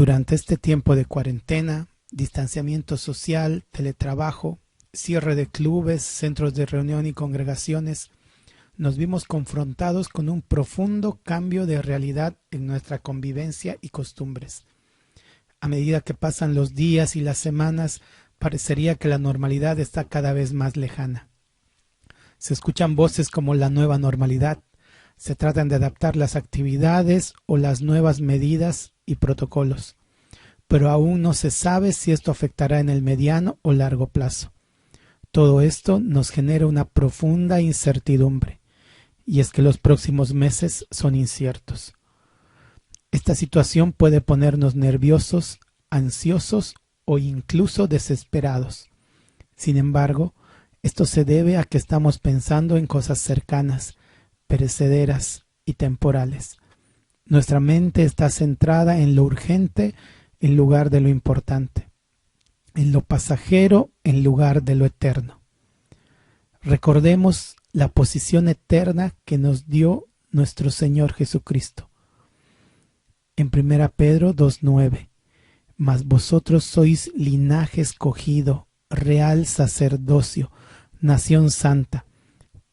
Durante este tiempo de cuarentena, distanciamiento social, teletrabajo, cierre de clubes, centros de reunión y congregaciones, nos vimos confrontados con un profundo cambio de realidad en nuestra convivencia y costumbres. A medida que pasan los días y las semanas, parecería que la normalidad está cada vez más lejana. Se escuchan voces como la nueva normalidad. Se tratan de adaptar las actividades o las nuevas medidas y protocolos, pero aún no se sabe si esto afectará en el mediano o largo plazo. Todo esto nos genera una profunda incertidumbre, y es que los próximos meses son inciertos. Esta situación puede ponernos nerviosos, ansiosos o incluso desesperados. Sin embargo, esto se debe a que estamos pensando en cosas cercanas, perecederas y temporales. Nuestra mente está centrada en lo urgente en lugar de lo importante, en lo pasajero en lugar de lo eterno. Recordemos la posición eterna que nos dio nuestro Señor Jesucristo. En 1 Pedro 2:9, mas vosotros sois linaje escogido, real sacerdocio, nación santa,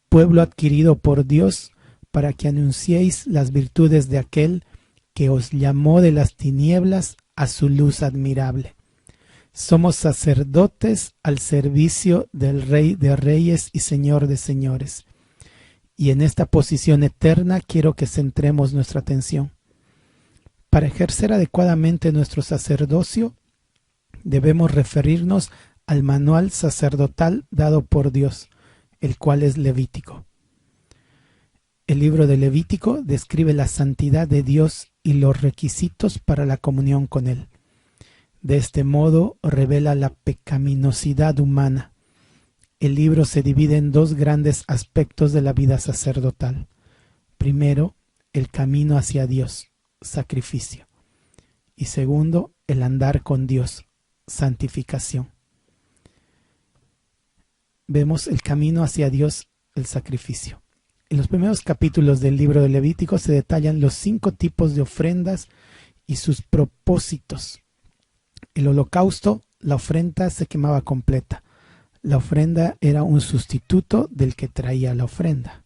pueblo adquirido por Dios, para que anunciéis las virtudes de aquel que os llamó de las tinieblas a su luz admirable. Somos sacerdotes al servicio del Rey de Reyes y Señor de Señores. Y en esta posición eterna quiero que centremos nuestra atención. Para ejercer adecuadamente nuestro sacerdocio, debemos referirnos al manual sacerdotal dado por Dios, el cual es Levítico. El libro de Levítico describe la santidad de Dios y los requisitos para la comunión con Él. De este modo revela la pecaminosidad humana. El libro se divide en dos grandes aspectos de la vida sacerdotal. Primero, el camino hacia Dios, sacrificio. Y segundo, el andar con Dios, santificación. Vemos el camino hacia Dios, el sacrificio. En los primeros capítulos del libro de Levítico se detallan los 5 tipos de ofrendas y sus propósitos. El holocausto, la ofrenda se quemaba completa. La ofrenda era un sustituto del que traía la ofrenda.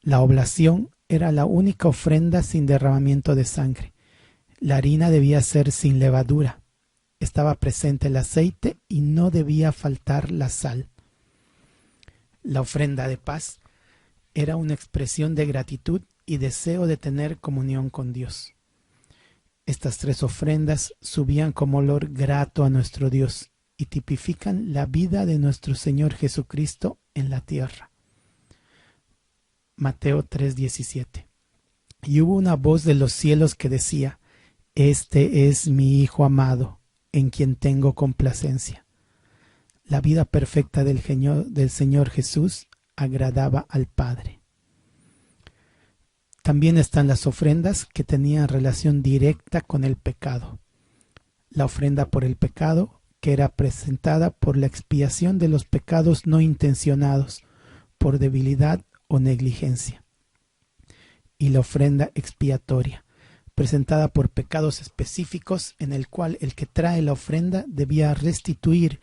La oblación era la única ofrenda sin derramamiento de sangre. La harina debía ser sin levadura. Estaba presente el aceite y no debía faltar la sal. La ofrenda de paz era una expresión de gratitud y deseo de tener comunión con Dios. Estas 3 ofrendas subían como olor grato a nuestro Dios y tipifican la vida de nuestro Señor Jesucristo en la tierra. Mateo 3:17. Y hubo una voz de los cielos que decía: Este es mi Hijo amado, en quien tengo complacencia. La vida perfecta del Señor Jesús agradaba al Padre. También están las ofrendas que tenían relación directa con el pecado. La ofrenda por el pecado, que era presentada por la expiación de los pecados no intencionados, por debilidad o negligencia. Y la ofrenda expiatoria, presentada por pecados específicos en el cual el que trae la ofrenda debía restituir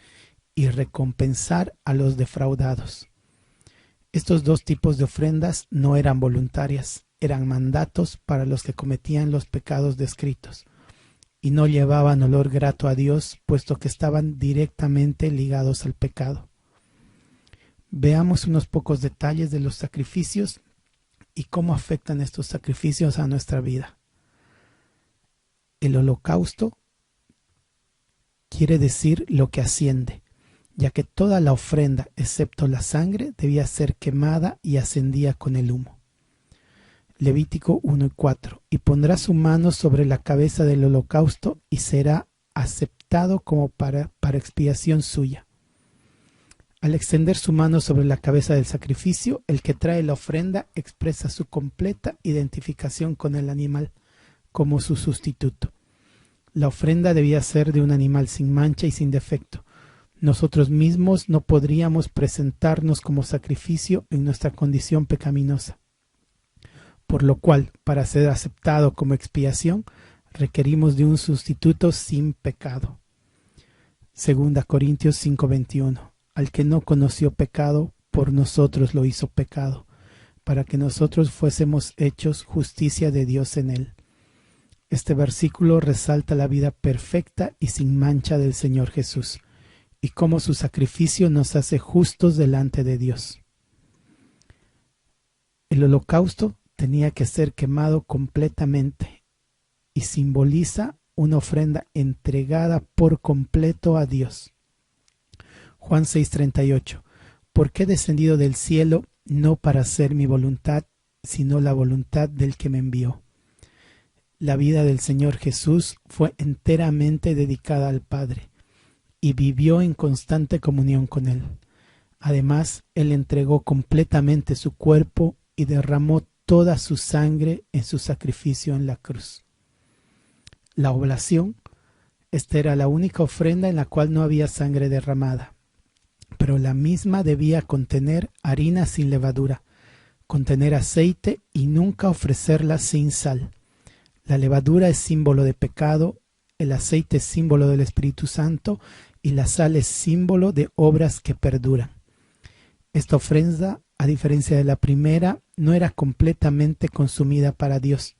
y recompensar a los defraudados. Estos 2 tipos de ofrendas no eran voluntarias, eran mandatos para los que cometían los pecados descritos, y no llevaban olor grato a Dios, puesto que estaban directamente ligados al pecado. Veamos unos pocos detalles de los sacrificios y cómo afectan estos sacrificios a nuestra vida. El holocausto quiere decir lo que asciende, ya que toda la ofrenda, excepto la sangre, debía ser quemada y ascendía con el humo. Levítico 1:4. Y pondrá su mano sobre la cabeza del holocausto y será aceptado como para expiación suya. Al extender su mano sobre la cabeza del sacrificio, el que trae la ofrenda expresa su completa identificación con el animal como su sustituto. La ofrenda debía ser de un animal sin mancha y sin defecto. Nosotros mismos no podríamos presentarnos como sacrificio en nuestra condición pecaminosa. Por lo cual, para ser aceptado como expiación, requerimos de un sustituto sin pecado. 2 Corintios 5:21. Al que no conoció pecado, por nosotros lo hizo pecado, para que nosotros fuésemos hechos justicia de Dios en él. Este versículo resalta la vida perfecta y sin mancha del Señor Jesús, y cómo su sacrificio nos hace justos delante de Dios. El holocausto tenía que ser quemado completamente y simboliza una ofrenda entregada por completo a Dios. Juan 6:38. Porque he descendido del cielo no para hacer mi voluntad, sino la voluntad del que me envió. La vida del Señor Jesús fue enteramente dedicada al Padre y vivió en constante comunión con Él. Además, Él entregó completamente su cuerpo y derramó toda su sangre en su sacrificio en la cruz. La oblación, esta era la única ofrenda en la cual no había sangre derramada, pero la misma debía contener harina sin levadura, contener aceite y nunca ofrecerla sin sal. La levadura es símbolo de pecado, el aceite es símbolo del Espíritu Santo y la sal es símbolo de obras que perduran. Esta ofrenda, a diferencia de la primera, no era completamente consumida para Dios,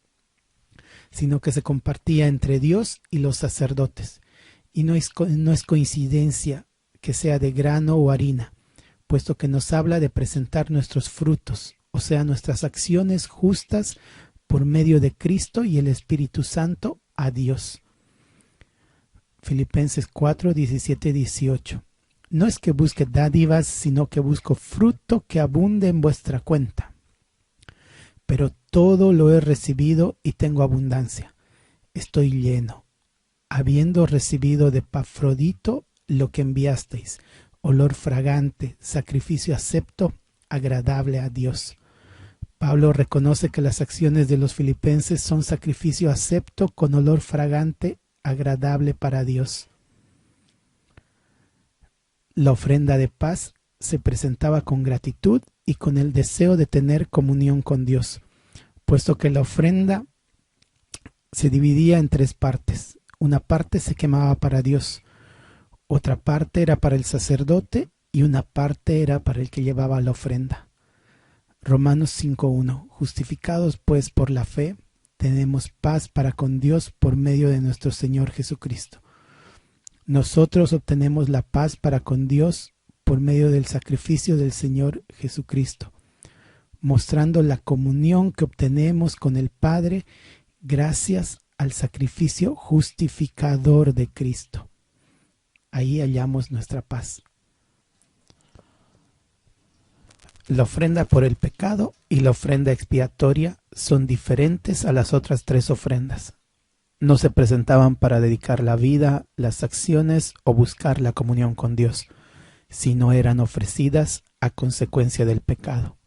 sino que se compartía entre Dios y los sacerdotes. Y no es coincidencia que sea de grano o harina, puesto que nos habla de presentar nuestros frutos, o sea, nuestras acciones justas por medio de Cristo y el Espíritu Santo a Dios. Filipenses 4, 17 y 18. No es que busque dádivas, sino que busco fruto que abunde en vuestra cuenta. Pero todo lo he recibido y tengo abundancia. Estoy lleno, habiendo recibido de Epafrodito lo que enviasteis, olor fragante, sacrificio acepto, agradable a Dios. Pablo reconoce que las acciones de los filipenses son sacrificio acepto con olor fragante, agradable para Dios. La ofrenda de paz se presentaba con gratitud y con el deseo de tener comunión con Dios, puesto que la ofrenda se dividía en tres partes. Una parte se quemaba para Dios, otra parte era para el sacerdote y una parte era para el que llevaba la ofrenda. Romanos 5:1. Justificados pues por la fe, tenemos paz para con Dios por medio de nuestro Señor Jesucristo. Nosotros obtenemos la paz para con Dios por medio del sacrificio del Señor Jesucristo, mostrando la comunión que obtenemos con el Padre gracias al sacrificio justificador de Cristo. Ahí hallamos nuestra paz. La ofrenda por el pecado y la ofrenda expiatoria son diferentes a las otras tres ofrendas. No se presentaban para dedicar la vida, las acciones o buscar la comunión con Dios, sino eran ofrecidas a consecuencia del pecado.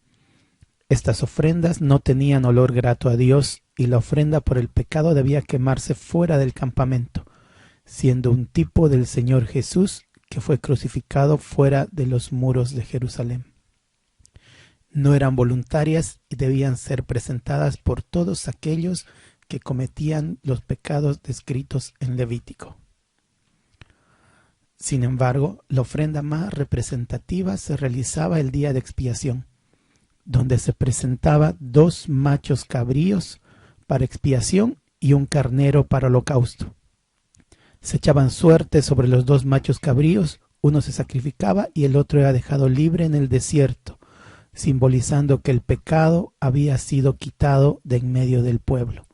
Estas ofrendas no tenían olor grato a Dios y la ofrenda por el pecado debía quemarse fuera del campamento, siendo un tipo del Señor Jesús que fue crucificado fuera de los muros de Jerusalén. No eran voluntarias y debían ser presentadas por todos aquellos que cometían los pecados descritos en Levítico. Sin embargo, la ofrenda más representativa se realizaba el día de expiación, donde se presentaba 2 machos cabríos para expiación y un carnero para holocausto. Se echaban suertes sobre los 2 machos cabríos, uno se sacrificaba y el otro era dejado libre en el desierto, simbolizando que el pecado había sido quitado de en medio del pueblo.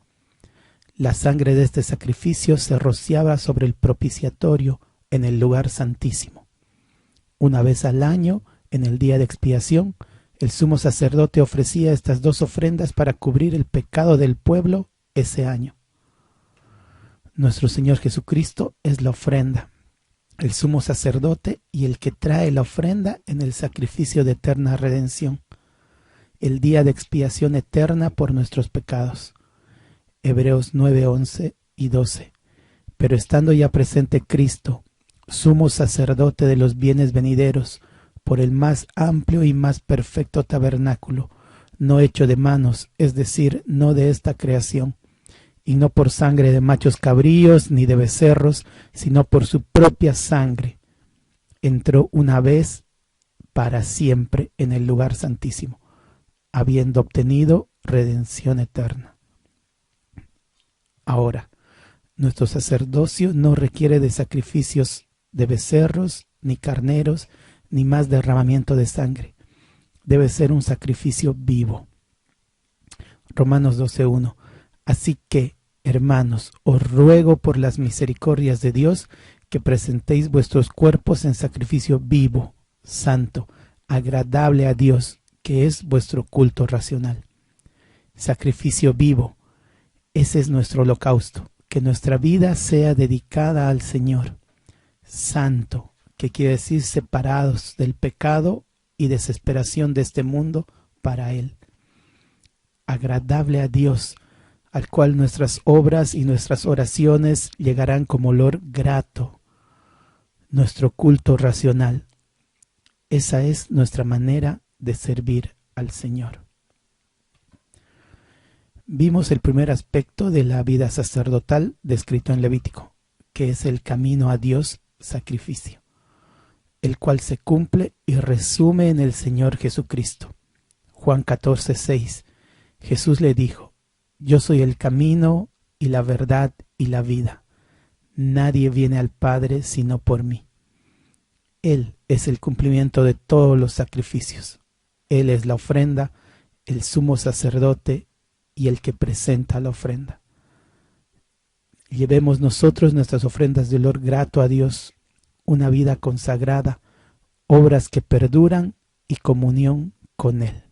La sangre de este sacrificio se rociaba sobre el propiciatorio en el lugar santísimo. Una vez al año, en el día de expiación, el sumo sacerdote ofrecía estas 2 ofrendas para cubrir el pecado del pueblo ese año. Nuestro Señor Jesucristo es la ofrenda, el sumo sacerdote y el que trae la ofrenda en el sacrificio de eterna redención, el día de expiación eterna por nuestros pecados. Hebreos 9, 11 y 12. Pero estando ya presente Cristo, sumo sacerdote de los bienes venideros, por el más amplio y más perfecto tabernáculo, no hecho de manos, es decir, no de esta creación, y no por sangre de machos cabríos ni de becerros, sino por su propia sangre, entró una vez para siempre en el lugar santísimo, habiendo obtenido redención eterna. Ahora, nuestro sacerdocio no requiere de sacrificios de becerros, ni carneros, ni más derramamiento de sangre. Debe ser un sacrificio vivo. Romanos 12:1. Así que, hermanos, os ruego por las misericordias de Dios que presentéis vuestros cuerpos en sacrificio vivo, santo, agradable a Dios, que es vuestro culto racional. Sacrificio vivo, ese es nuestro holocausto, que nuestra vida sea dedicada al Señor. Santo, que quiere decir separados del pecado y desesperación de este mundo para Él. Agradable a Dios, al cual nuestras obras y nuestras oraciones llegarán como olor grato. Nuestro culto racional. Esa es nuestra manera de servir al Señor. Vimos el primer aspecto de la vida sacerdotal descrito en Levítico, que es el camino a Dios, sacrificio, el cual se cumple y resume en el Señor Jesucristo. Juan 14:6. Jesús le dijo: yo soy el camino y la verdad y la vida. Nadie viene al Padre sino por mí. Él es el cumplimiento de todos los sacrificios. Él es la ofrenda, el sumo sacerdote y el que presenta la ofrenda. Llevemos nosotros nuestras ofrendas de olor grato a Dios, una vida consagrada, obras que perduran y comunión con Él.